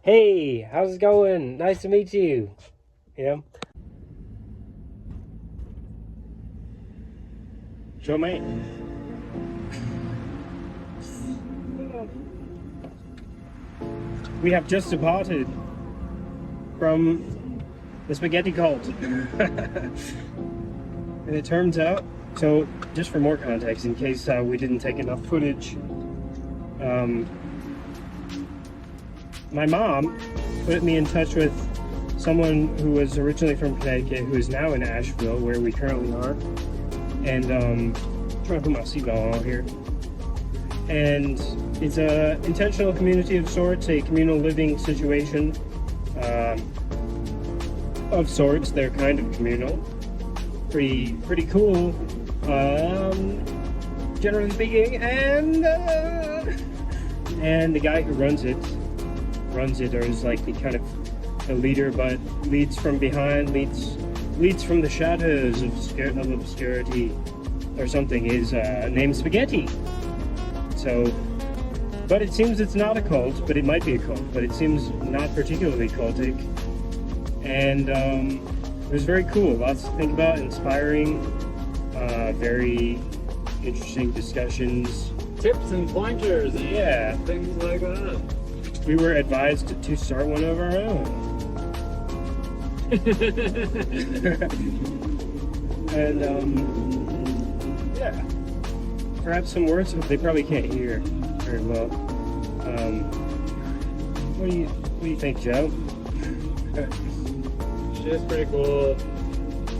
Hey, how's it going? Nice to meet you. You know? Show me. We have just departed from the spaghetti cult. And it turns out, so just for more context, in case we didn't take enough footage, my mom put me in touch with someone who was originally from Connecticut, who is now in Asheville, where we currently are. And I'm trying to put my seatbelt on here. And it's an intentional community of sorts, a communal living situation of sorts. They're kind of communal, pretty cool, generally speaking. And the guy who runs it, or is like the kind of the leader, but leads from behind, leads from the shadows of obscurity or something, is named Spaghetti. So, but it seems it's not a cult, but it might be a cult, but it seems not particularly cultic. And it was very cool, lots to think about, inspiring, very interesting discussions. Tips and pointers and Yeah. things like that. We were advised to start one of our own. And yeah, perhaps some words they probably can't hear very well. What do you think, Joe? Shit's pretty cool.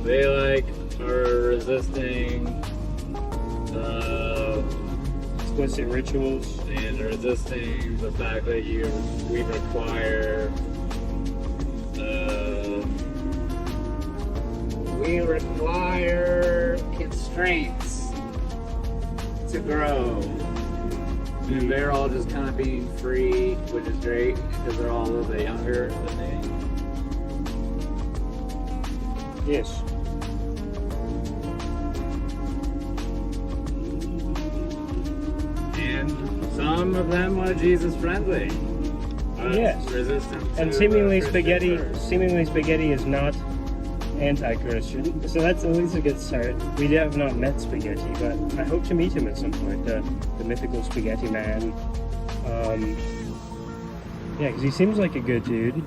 They are resisting Explicit rituals. and resisting the fact that we require constraints to grow. And they're all just kind of being free, which is great because they're all a little bit younger than me. Yes. And some of them are Jesus friendly. Yes. Resistant to, And seemingly Christian spaghetti is not anti-Christian, so that's at least a good start. We have not met Spaghetti, but I hope to meet him at some point, the mythical Spaghetti Man. Yeah, because he seems like a good dude,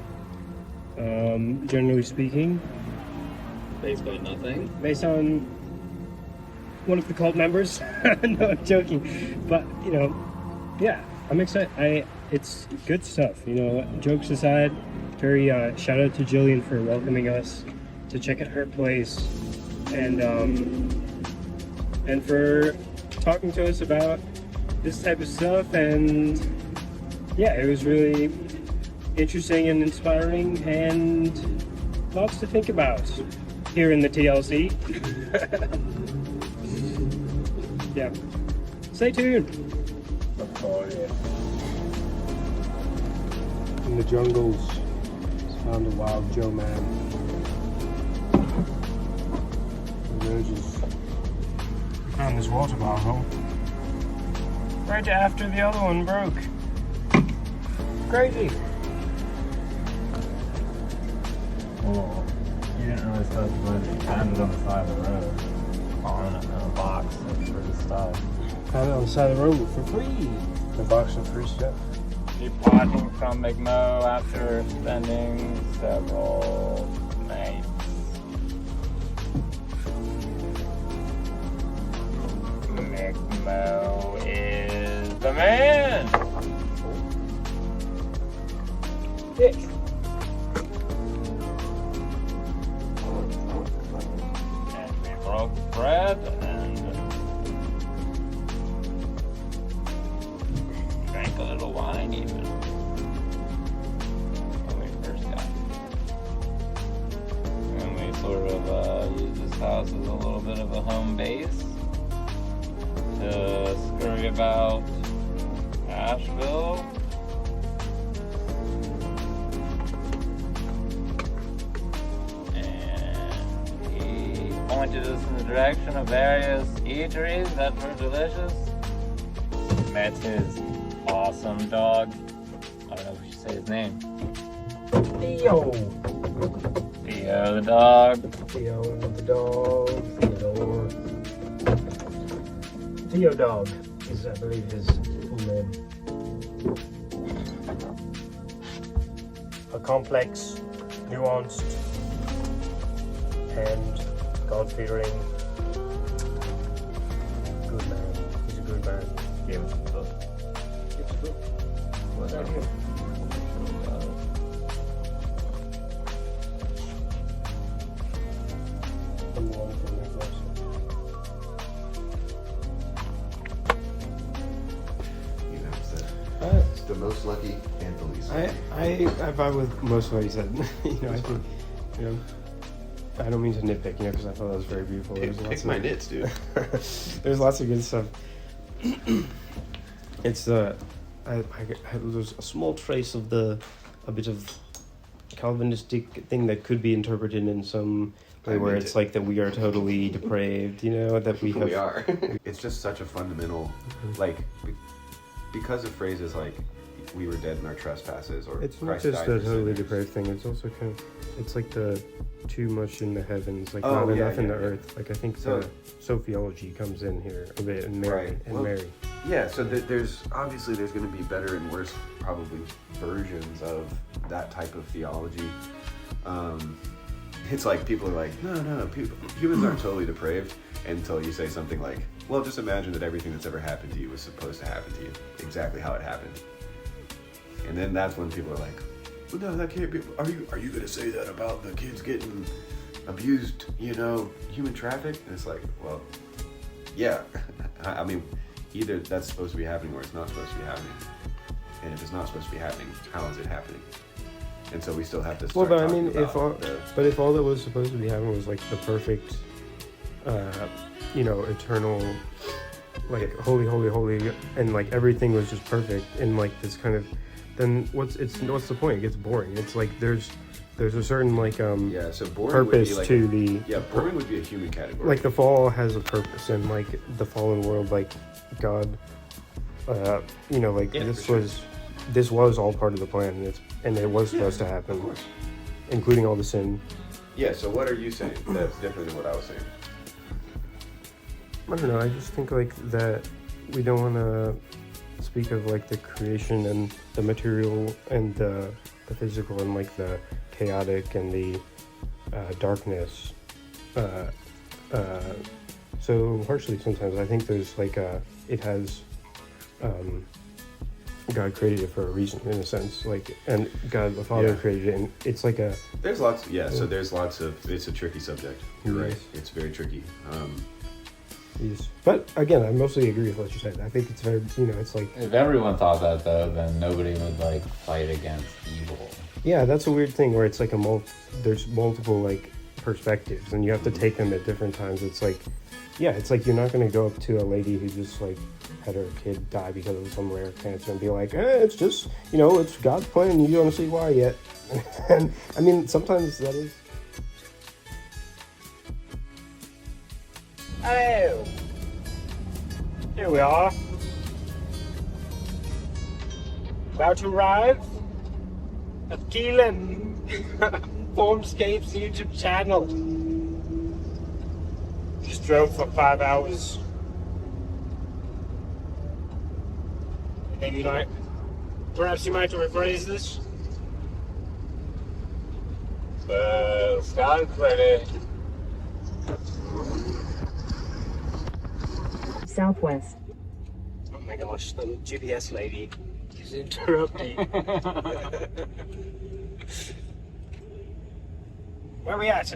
generally speaking. based on nothing. Based on one of the cult members. No, I'm joking. But, you know, yeah, I'm excited. It's good stuff, you know, jokes aside. Very, shout out to Jillian for welcoming us to check out her place, and for talking to us about this type of stuff. And yeah, it was really interesting and inspiring, and lots to think about here in the TLC. Yeah, stay tuned. Oh yeah. In the jungles, found a wild Joe man. Found this water bottle right after the other one broke. Crazy. Well, you didn't really supposed to put it. You found it on the side of the road. On a box for the stuff. Found it on the side of the road for free. A box of free stuff. Keep watching from McMo after spending several nights. McMo is the man! Yes. And we broke bread and drank a little wine even. When we first got here. And we sort of used this house as a little bit of a home base to scurry about Asheville. And he pointed us in the direction of various eateries that were delicious. Met his awesome dog. I don't know if we should Say his name. Theo. Theo the dog. Theo the dog. Theodore. Theo Dog is, I believe, his full name. A complex, nuanced, and God-fearing good man. He's a good man. Give us a book. Give us a book. What's that here? The most lucky and the least lucky. I vibe with most of what he said. You know, I think, you know, I don't mean to nitpick, you know, because I thought that was very beautiful. Pick my nits, dude. There's lots of good stuff. It's there's a small trace of a bit of Calvinistic thing that could be interpreted in some way where it's like that we are totally depraved, you know, that we have. We are. It's just such a fundamental, like, because of phrases like "we were dead in our trespasses" or It's not Christ just died the for totally sinners. depraved thing. It's also kind of, it's like the too much in the heavens, like Oh, not yeah, enough in yeah, the yeah. earth. Like I think So- the sophiology comes in here a bit, and Mary, Right. and Well, Mary. Yeah, so there's obviously there's going to be better and worse probably versions of that type of theology. It's like people are like, no, humans aren't totally depraved until you say something like, well, just imagine that everything that's ever happened to you was supposed to happen to you, exactly how it happened. And then that's when people are like, well, no, that can't be. Are you going to say that about the kids getting abused, you know, human trafficked? And it's like, well, yeah. I mean, either that's supposed to be happening or it's not supposed to be happening. And if it's not supposed to be happening, how is it happening? And so we still have to Well, start but I talking mean, about if all that was supposed to be happening was like the perfect, you know, eternal, like holy, holy, holy, and like everything was just perfect, and like this kind of, then what's the point? It gets boring. It's like there's a certain like yeah, so boring purpose would be like to the boring would be a human category. like the fall has a purpose, and like the fallen world, like God, you know, like Yeah, this for sure. this was all part of the plan, and it was supposed to happen, Of course. including all the sin. Yeah, so what are you saying that's different than what I was saying? I don't know. I just think like that we don't want to speak of like the creation and the material and the physical and like the chaotic and the darkness so harshly sometimes. I think there's like it has God created it for a reason in a sense, like, and God the Father Yeah. created it, and it's like a There's lots, so there's lots of, it's a tricky subject. You're right. Yes. It's very tricky. yes. But again, I mostly agree with what you said. I think it's very, you know, it's like, If everyone thought that though, then nobody would like fight against evil. yeah, that's a weird thing where it's like there's multiple like perspectives, and you have to take them at different times. It's like, yeah, it's like you're not going to go up to a lady who just like had her kid die because of some rare cancer and be like, it's just, you know, it's God's plan, you don't see why yet. And I mean, sometimes that is. Oh, here we are. About to arrive at Keelan Formscape's YouTube channel. Just drove for 5 hours. And then you might, perhaps you might rephrase this. Sounds ready. Southwest. Oh my gosh, the GPS lady is interrupting. Where are we at?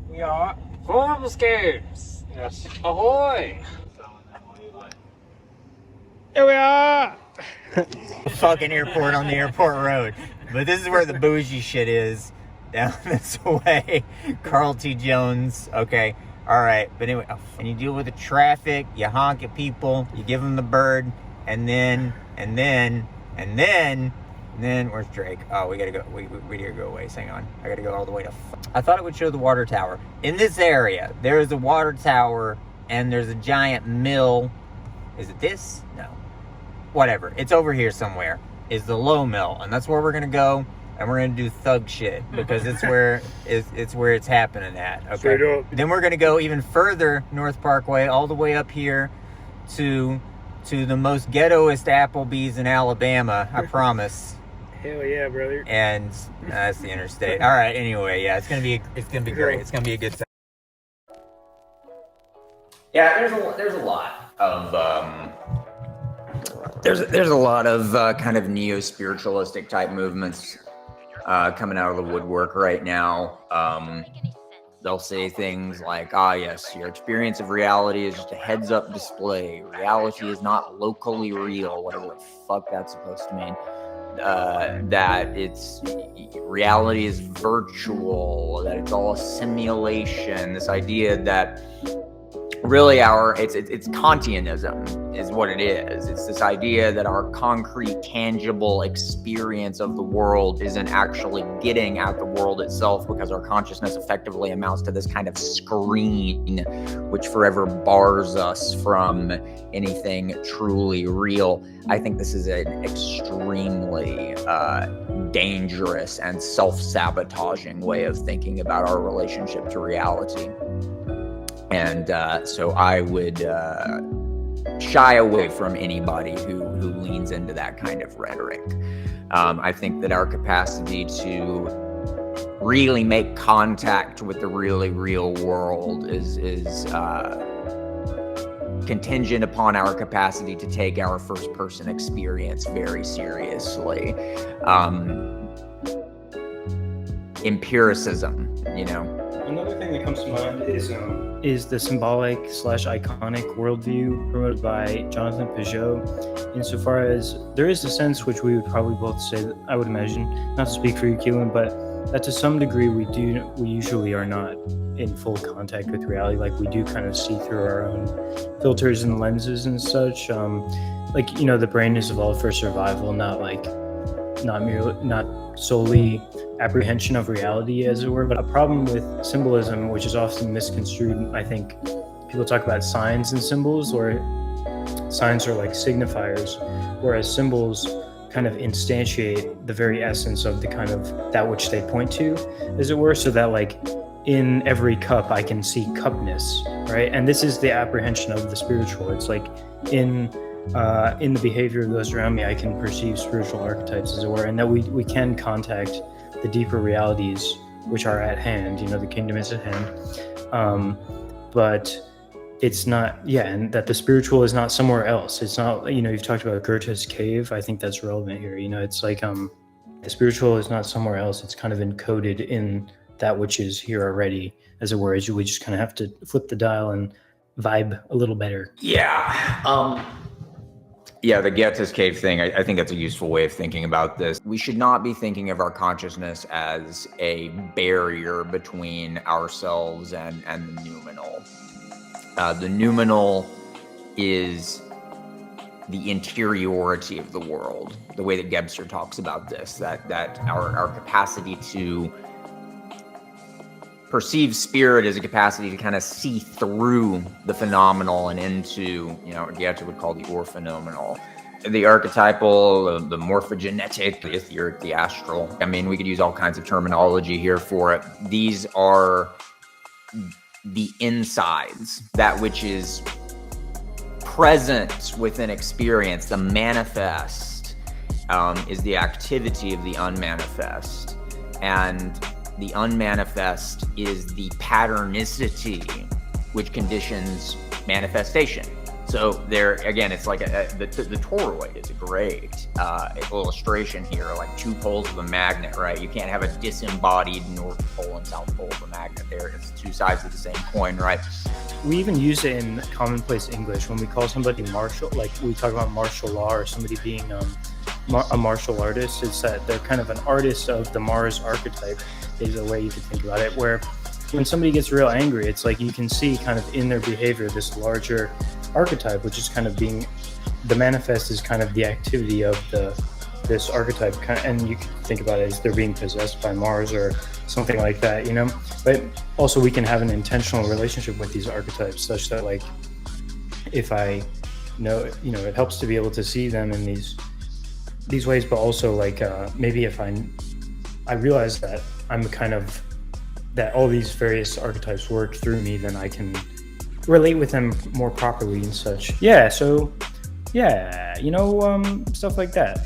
We are Formscapes. Yes. Ahoy! Here we are! Fucking airport on the airport road. But this is where the bougie shit is. Down this way. Carl T. Jones. Okay. Alright. But anyway. And you deal with the traffic. You honk at people. You give them the bird. And then. Where's Drake? Oh, we gotta go. We gotta go away. Hang on. I gotta go all the way to. I thought it would show the water tower. In this area, there is a water tower. And there's a giant mill. Is it this? No. Whatever. It's over here somewhere. is the low mill, and that's where we're gonna go, and we're gonna do thug shit because it's where it's happening at. Okay. Straight up. Then we're gonna go even further North Parkway, all the way up here to the most ghettoest Applebee's in Alabama. I promise. Hell yeah, brother. And that's the interstate. All right. Anyway, yeah, it's gonna be great. It's gonna be a good time. Yeah, there's a lot of there's a lot of kind of neo-spiritualistic type movements coming out of the woodwork right now. They'll say things like, yes, your experience of reality is just a heads-up display. Reality is not locally real, whatever the fuck that's supposed to mean. That it's reality is virtual, that it's all a simulation. This idea that really it's Kantianism is what it is. It's this idea that our concrete, tangible experience of the world isn't actually getting at the world itself, because our consciousness effectively amounts to this kind of screen which forever bars us from anything truly real. I think this is an extremely dangerous and self-sabotaging way of thinking about our relationship to reality. And so I would shy away from anybody who leans into that kind of rhetoric. I think that our capacity to really make contact with the really real world is contingent upon our capacity to take our first-person experience very seriously. Empiricism, Another thing that comes to mind is the symbolic / iconic worldview promoted by Jonathan Peugeot, insofar as there is a sense which we would probably both say, I would imagine, not to speak for you, Keelan, but that to some degree we usually are not in full contact with reality. Like, we do kind of see through our own filters and lenses and such. The brain is evolved for survival, not solely apprehension of reality, as it were. But a problem with symbolism, which is often misconstrued, I think people talk about signs and symbols, or signs are like signifiers, whereas symbols kind of instantiate the very essence of the kind of that which they point to, as it were. So that, like, in every cup I can see cupness, right? And this is the apprehension of the spiritual. It's like in the behavior of those around me, I can perceive spiritual archetypes, as it were, and that we can contact the deeper realities which are at hand. The kingdom is at hand, but it's not, and that the spiritual is not somewhere else. It's not, you've talked about Goethe's cave. I think that's relevant here. It's like the spiritual is not somewhere else. It's kind of encoded in that which is here already, as it were. We just kind of have to flip the dial and vibe a little better. The Goethe's cave thing, I think that's a useful way of thinking about this. We should not be thinking of our consciousness as a barrier between ourselves and the noumenal. The noumenal is the interiority of the world, the way that Gebser talks about this, that our capacity to perceive spirit is a capacity to kind of see through the phenomenal and into, Goethe would call the orphenomenal, the archetypal, the morphogenetic, the etheric, the astral. I mean, we could use all kinds of terminology here for it. These are the insides, that which is present within experience. The manifest is the activity of the unmanifest, and the unmanifest is the patternicity which conditions manifestation. So there, again, it's like the toroid is a great illustration here, like two poles of a magnet, right? You can't have a disembodied north pole and south pole of a magnet there. It's two sides of the same coin, right? We even use it in commonplace English when we call somebody martial, like we talk about martial law or somebody being a martial artist. It's that they're kind of an artist of the Mars archetype, is a way you could think about it, where when somebody gets real angry, it's like you can see kind of in their behavior this larger archetype, which is kind of being, the manifest is kind of the activity of this archetype, and you can think about it as they're being possessed by Mars or something like that, But also we can have an intentional relationship with these archetypes, such that, like, if I know, it helps to be able to see them in these these ways, but also like maybe if I realize that I'm kind of that all these various archetypes work through me, then I can relate with them more properly and such. Yeah, so yeah, stuff like that.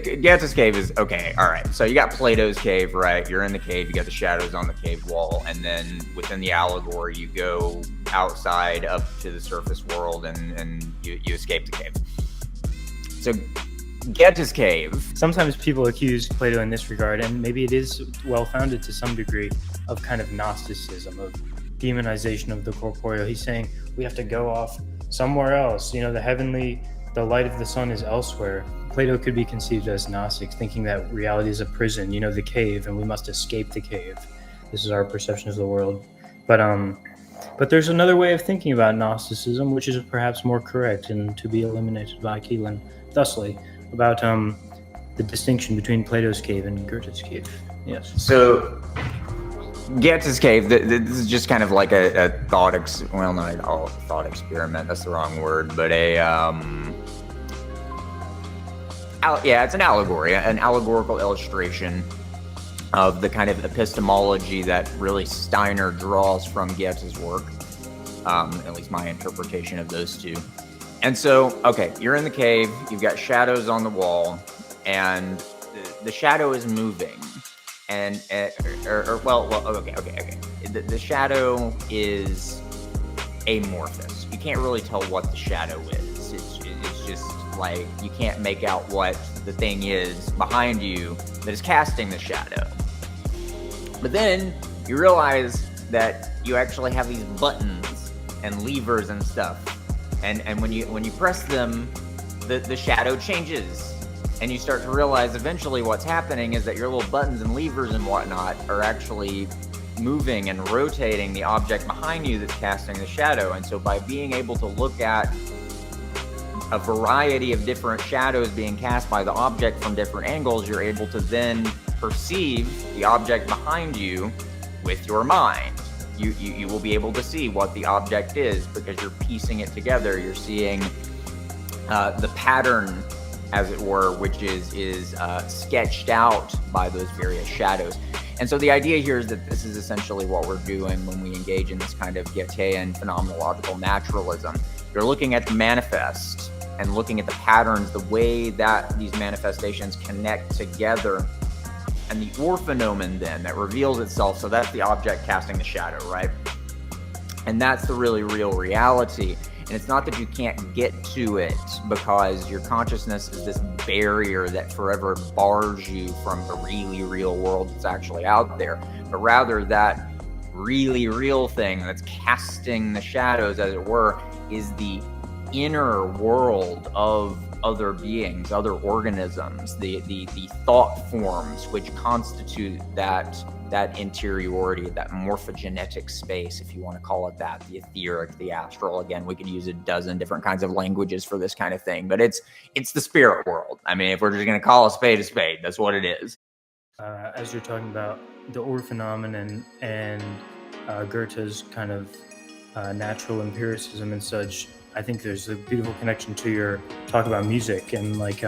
Getz's cave is okay. All right. So you got Plato's cave, right? You're in the cave. You got the shadows on the cave wall, and then within the allegory, you go outside up to the surface world, and you escape the cave. So Getz's cave. Sometimes people accuse Plato in this regard, and maybe it is well-founded to some degree, of kind of Gnosticism, of demonization of the corporeal. He's saying we have to go off somewhere else. The light of the sun is elsewhere. Plato could be conceived as Gnostics, thinking that reality is a prison, the cave, and we must escape the cave. This is our perception of the world. But there's another way of thinking about Gnosticism, which is perhaps more correct and to be eliminated by Keelan, thusly, about the distinction between Plato's cave and Goethe's cave. Yes. So Getz's cave, this is just kind of like a thought experiment, that's the wrong word, but it's an allegory, an allegorical illustration of the kind of epistemology that really Steiner draws from Getz's work, at least my interpretation of those two. And so, okay, you're in the cave, you've got shadows on the wall, and the shadow is moving. And, okay. The shadow is amorphous. You can't really tell what the shadow is. It's just like you can't make out what the thing is behind you that is casting the shadow. But then you realize that you actually have these buttons and levers and stuff. And when you press them, the shadow changes. And you start to realize eventually what's happening is that your little buttons and levers and whatnot are actually moving and rotating the object behind you that's casting the shadow. And so by being able to look at a variety of different shadows being cast by the object from different angles, you're able to then perceive the object behind you with your mind. You will be able to see what the object is because you're piecing it together. You're seeing the pattern, as it were, which is sketched out by those various shadows. And so the idea here is that this is essentially what we're doing when we engage in this kind of Goethean phenomenological naturalism. You're looking at the manifest and looking at the patterns, the way that these manifestations connect together, and the Urphänomen then that reveals itself. So that's the object casting the shadow, right? And that's the really real reality. And it's not that you can't get to it because your consciousness is this barrier that forever bars you from the really real world that's actually out there, but rather that really real thing that's casting the shadows, as it were, is the inner world of other beings, other organisms, the thought forms which constitute that interiority, that morphogenetic space, if you want to call it that, the etheric, the astral. Again, we could use a dozen different kinds of languages for this kind of thing, but it's the spirit world. I mean, if we're just going to call a spade, that's what it is. As you're talking about the Urphänomen and Goethe's kind of natural empiricism and such, I think there's a beautiful connection to your talk about music and like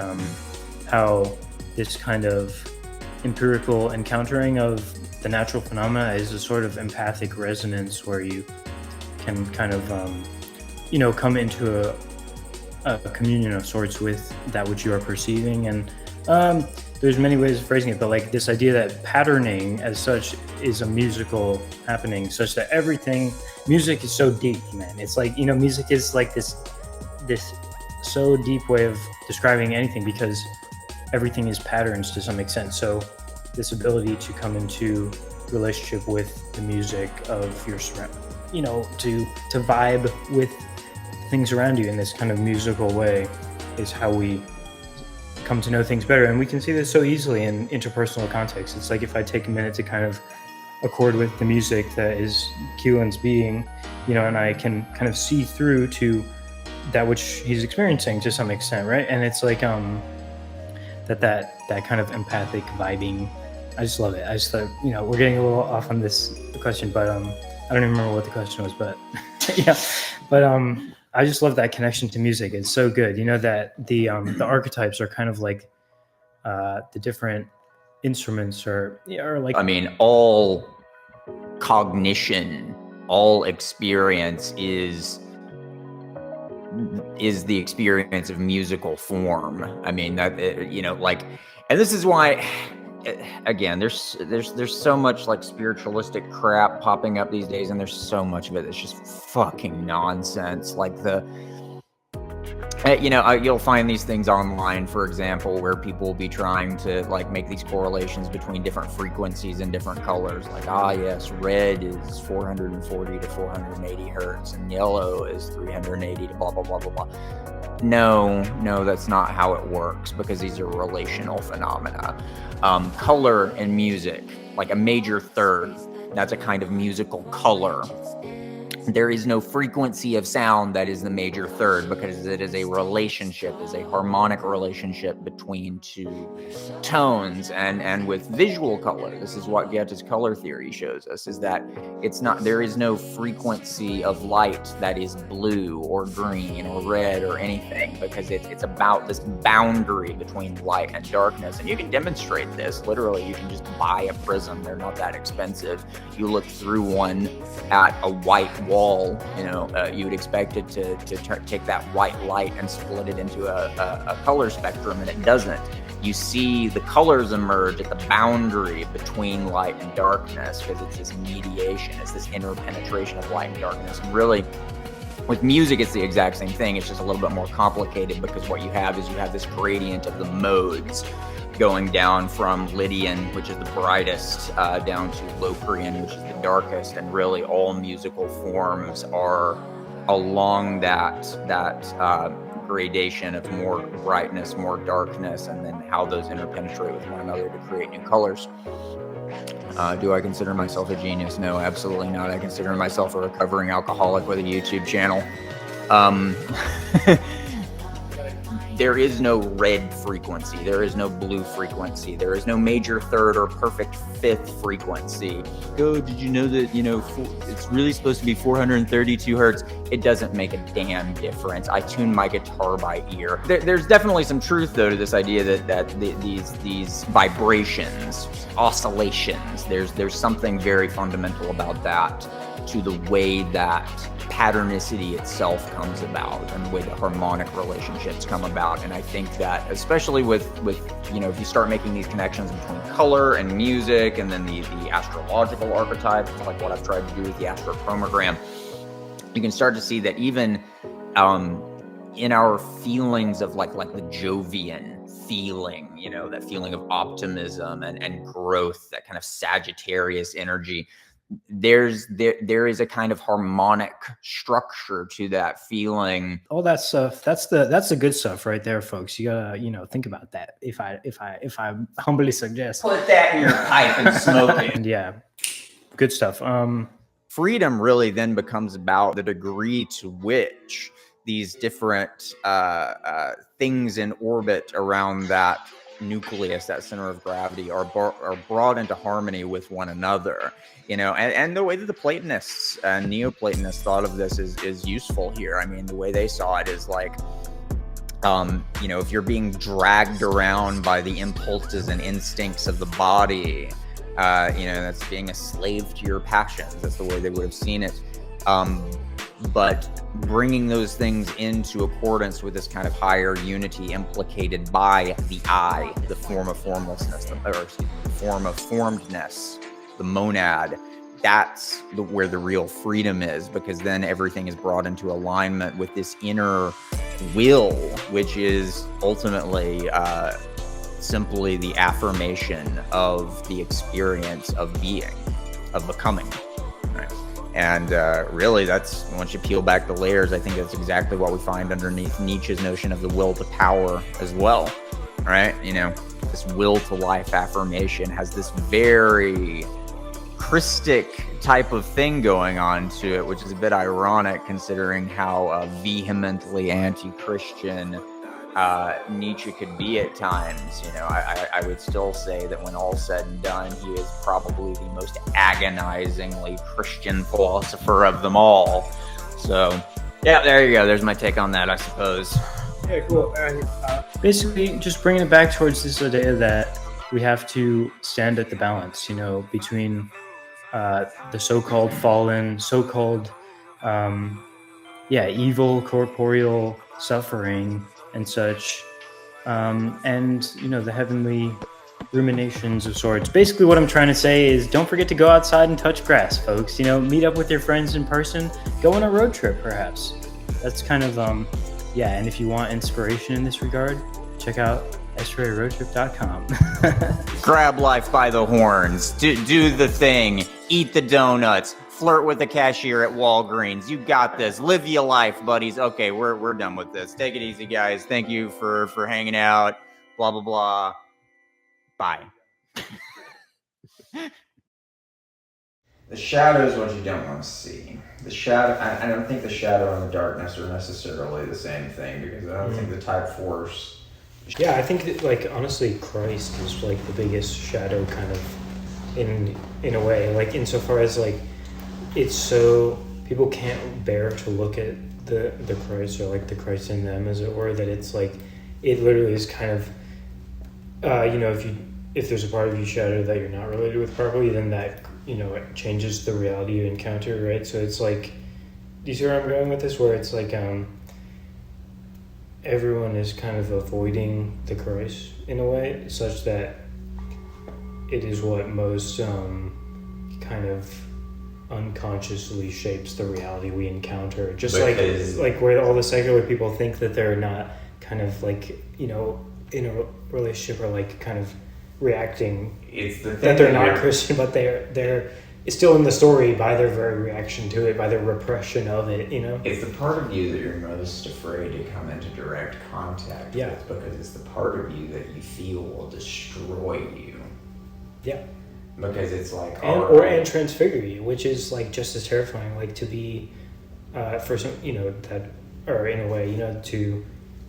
how this kind of empirical encountering of the natural phenomena is a sort of empathic resonance where you can kind of come into a communion of sorts with that which you are perceiving. And there's many ways of phrasing it, but like this idea that patterning as such is a musical happening, such that music is so deep, man. It's like, music is like this so deep way of describing anything because everything is patterns to some extent. So this ability to come into relationship with the music of your surround, to vibe with things around you in this kind of musical way is how we come to know things better. And we can see this so easily in interpersonal contexts. It's like if I take a minute to kind of accord with the music that is Keelan's being, and I can kind of see through to that which he's experiencing to some extent, right? And it's like that kind of empathic vibing. I just love it. I just thought, we're getting a little off on this question, but I don't even remember what the question was, but yeah. But I just love that connection to music. It's so good. You know that the archetypes are kind of like the different instruments are like. I mean, all cognition, all experience is the experience of musical form. I mean, that like, and this is why, again, there's so much like spiritualistic crap popping up these days, and there's so much of it that's just fucking nonsense. Like you'll find these things online, for example, where people will be trying to like make these correlations between different frequencies and different colors. Like, yes, red is 440 to 480 hertz, and yellow is 380 to blah, blah, blah, blah, blah. No, that's not how it works, because these are relational phenomena. Color and music, like a major third, that's a kind of musical color. There is no frequency of sound that is the major third, because it is a relationship, is a harmonic relationship between two tones. And with visual color, this is what Goethe's color theory shows us, is that there is no frequency of light that is blue or green or red or anything, because it's about this boundary between light and darkness. And you can demonstrate this literally. You can just buy a prism. They're not that expensive. You look through one at a white wall, you would expect it to take that white light and split it into a color spectrum, and it doesn't. You see the colors emerge at the boundary between light and darkness, because it's this mediation, it's this interpenetration of light and darkness. And really, with music, it's the exact same thing. It's just a little bit more complicated, because what you have is this gradient of the modes going down from Lydian, which is the brightest, down to Locrian, which is the darkest. And really all musical forms are along that gradation of more brightness, more darkness, and then how those interpenetrate with one another to create new colors. Do I consider myself a genius? No, absolutely not. I consider myself a recovering alcoholic with a YouTube channel. There is no red frequency. There is no blue frequency. There is no major third or perfect fifth frequency. Oh, did you know that, it's really supposed to be 432 hertz? It doesn't make a damn difference. I tune my guitar by ear. There's definitely some truth, though, to this idea that these vibrations, oscillations, there's something very fundamental about that, to the way that patternicity itself comes about and the way the harmonic relationships come about. And I think that especially with if you start making these connections between color and music, and then the astrological archetypes, like what I've tried to do with the astrochromogram, you can start to see that even in our feelings of like the Jovian feeling, that feeling of optimism and growth, that kind of Sagittarius energy, there is a kind of harmonic structure to that feeling. All that stuff, that's the good stuff right there, folks. You gotta think about that. If I humbly suggest, put that in your pipe and smoke it. And yeah, good stuff. Freedom really then becomes about the degree to which these different things in orbit around that nucleus, that center of gravity, are brought into harmony with one another, and the way that the Platonists and Neoplatonists thought of this is useful here. I mean, the way they saw it is like, if you're being dragged around by the impulses and instincts of the body, that's being a slave to your passions. That's the way they would have seen it. But bringing those things into accordance with this kind of higher unity implicated by the I, the form of formlessness, the form of formedness, the monad, that's where the real freedom is, because then everything is brought into alignment with this inner will, which is ultimately simply the affirmation of the experience of being, of becoming. Right? And really, that's, once you peel back the layers, I think that's exactly what we find underneath Nietzsche's notion of the will to power as well, right? This will to life affirmation has this very Christic type of thing going on to it, which is a bit ironic considering how vehemently anti-Christian Nietzsche could be at times. I would still say that when all's said and done, he is probably the most agonizingly Christian philosopher of them all. So Yeah, there you go. There's my take on that, I suppose. Yeah, cool. Basically, just bringing it back towards this idea that we have to stand at the balance, between the so-called fallen, so-called, evil, corporeal suffering and such, and, the heavenly ruminations of sorts. Basically, what I'm trying to say is don't forget to go outside and touch grass, folks. Meet up with your friends in person, go on a road trip, perhaps. That's kind of, and if you want inspiration in this regard, check out estuaryroadtrip.com. Grab life by the horns. Do the thing. Eat the donuts. Flirt with the cashier at Walgreens. You got this. Live your life, buddies. Okay, we're done with this. Take it easy, guys. Thank you for hanging out. Blah, blah, blah. Bye. The shadow is what you don't want to see. The shadow, I don't think the shadow and the darkness are necessarily the same thing, because I don't think the type force. Yeah, I think that, honestly, Christ is the biggest shadow kind of in a way, insofar as it's so people can't bear to look at the Christ, or the Christ in them, as it were, that it's it literally is kind of if there's a part of you shadow that you're not related with properly, then that it changes the reality you encounter, right? So it's do you see where I'm going with this, where it's everyone is kind of avoiding the Christ in a way, such that it is what most kind of unconsciously shapes the reality we encounter. Just where all the secular people think that they're not kind of in a relationship, or kind of reacting. It's the thing that they're not Christian, but they're it's still in the story by their very reaction to it, by their repression of it. It's the part of you that you're most afraid to come into direct contact with, because it's the part of you that you feel will destroy you. Yeah. Because it's and transfigure you, which is just as terrifying, to be for some that, or in a way, to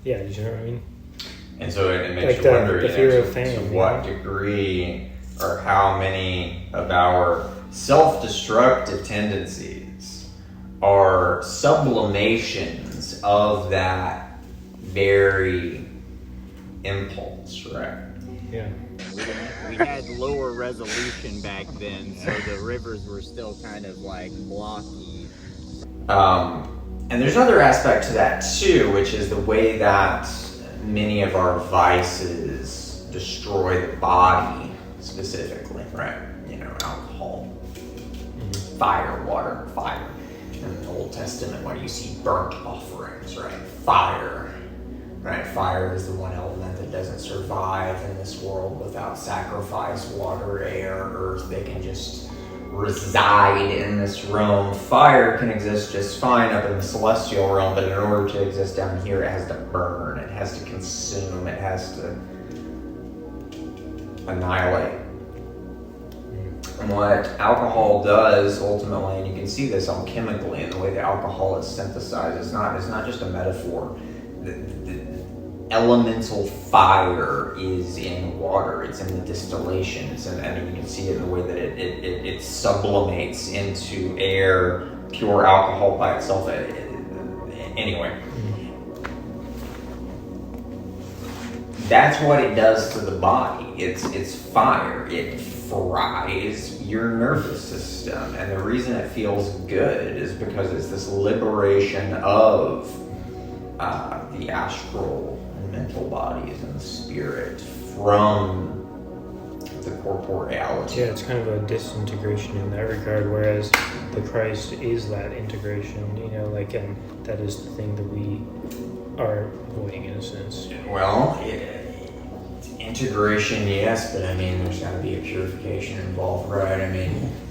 you know what I mean. And so it makes you wonder, the fear of fame, to what degree or how many of our self-destructive tendencies are sublimations of that very impulse, right? Yeah. We had lower resolution back then, so the rivers were still kind of blocky. And there's another aspect to that too, which is the way that many of our vices destroy the body specifically, right? Alcohol, fire, water, fire. In the Old Testament, when you see burnt offerings, right? Fire, right? Fire is the one element that doesn't survive in this world without sacrifice. Water, air, earth, they can just reside in this realm. Fire can exist just fine up in the celestial realm, but in order to exist down here, it has to burn, it has to consume, it has to annihilate. And what alcohol does ultimately, and you can see this alchemically in the way that alcohol is synthesized, it's not just a metaphor. The elemental fire is in water, it's in the distillation, and you can see it in the way that it sublimates into air, pure alcohol by itself. Anyway, that's what it does to the body. It's fire. It fries your nervous system, and the reason it feels good is because it's this liberation of the astral and mental bodies and the spirit from the corporeality. Yeah, it's kind of a disintegration in that regard, whereas the Christ is that integration, and that is the thing that we are avoiding in a sense. Well, integration, yes, but there's got to be a purification involved, right?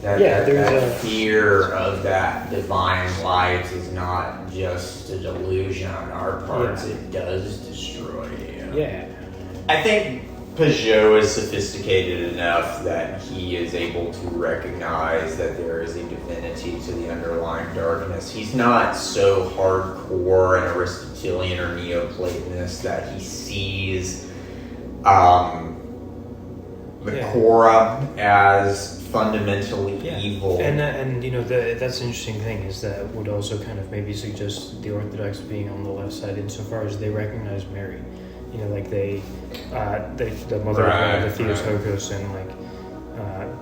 That fear of that divine light is not just a delusion on our parts. Yeah. It does destroy you. Yeah. I think Peugeot is sophisticated enough that he is able to recognize that there is a divinity to the underlying darkness. He's not so hardcore an Aristotelian or Neoplatonist that he sees the Yeah. khoa as fundamentally evil. And you know that's an interesting thing is that would also kind of maybe suggest the Orthodox being on the left side insofar as they recognize Mary, you know, like the mother of the Theotokos and like,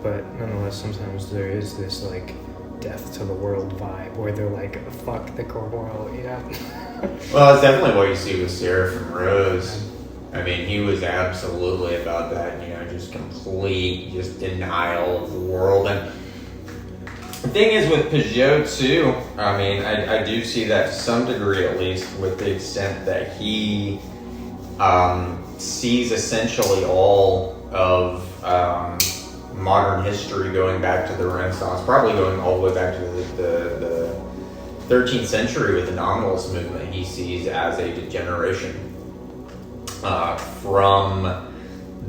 but nonetheless sometimes there is this like death to the world vibe where they're like fuck the corporeal, you know. Well, it's definitely what you see with Seraphim Rose. I mean, he was absolutely about that, you know, just complete, just denial of the world. And the thing is with Peugeot too, I mean, I do see that to some degree at least, with the extent that he sees essentially all of modern history going back to the Renaissance, probably going all the way back to the 13th century with the Nominalist movement. He sees as a degeneration from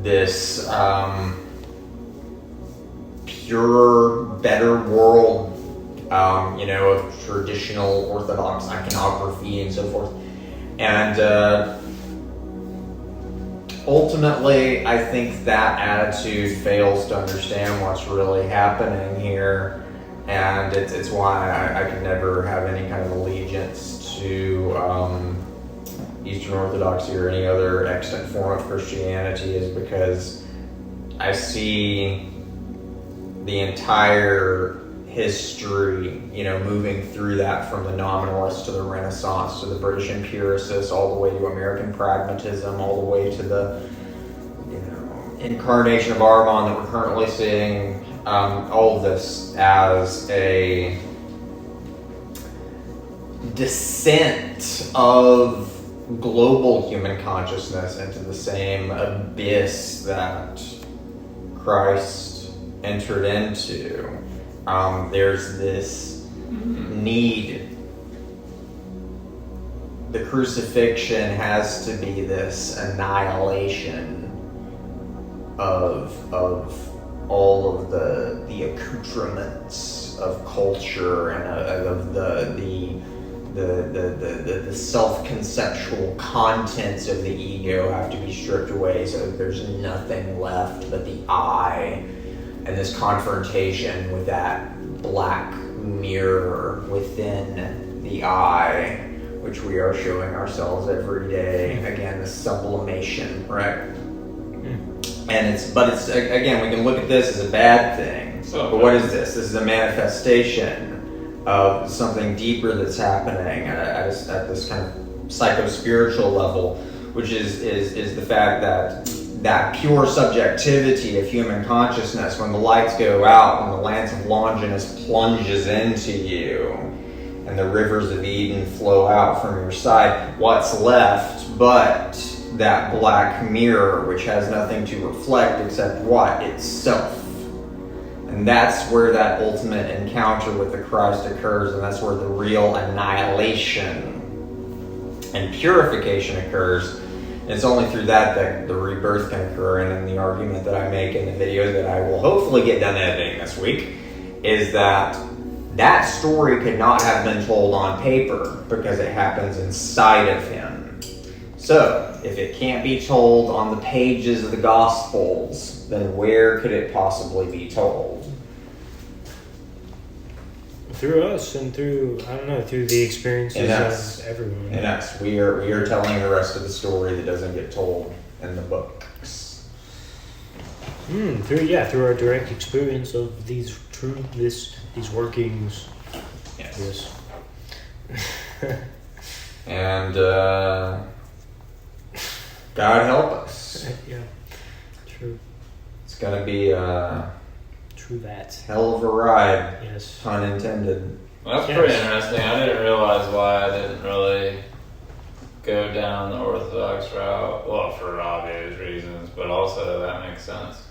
this pure, better world, you know, of traditional Orthodox iconography and so forth. And ultimately, I think that attitude fails to understand what's really happening here. And it's why I can never have any kind of allegiance to Eastern Orthodoxy or any other extant form of Christianity, is because I see the entire history, you know, moving through that from the Nominalists to the Renaissance to the British Empiricists, all the way to American Pragmatism, all the way to the, you know, incarnation of Armon that we're currently seeing. All of this as a descent of global human consciousness into the same abyss that Christ entered into. There's this need. The crucifixion has to be this annihilation of all of the accoutrements of culture and of the self-conceptual contents of the ego have to be stripped away, so that there's nothing left but the I, and this confrontation with that black mirror within the I, which we are showing ourselves every day. Again, the sublimation, right? And it's again, we can look at this as a bad thing. But what is this? This is a manifestation of something deeper that's happening at this kind of psycho-spiritual level, which is the fact that pure subjectivity of human consciousness, when the lights go out, when the lance of Longinus plunges into you, and the rivers of Eden flow out from your side, what's left but that black mirror, which has nothing to reflect except what? Itself. And that's where that ultimate encounter with the Christ occurs, and that's where the real annihilation and purification occurs. And it's only through that the rebirth can occur. And in the argument that I make in the video that I will hopefully get done editing this week is that story could not have been told on paper because it happens inside of him. So, if it can't be told on the pages of the Gospels, then where could it possibly be told? Through us and through, I don't know, through the experiences of everyone. In us. We are telling the rest of the story that doesn't get told in the books. Through our direct experience of these workings. Yes. And God help us. Yeah. True. It's gonna be True that. hell of a ride. Yes. Pun intended. Well, that's pretty interesting. I didn't realize why I didn't really go down the Orthodox route. Well, for obvious reasons, but also that makes sense.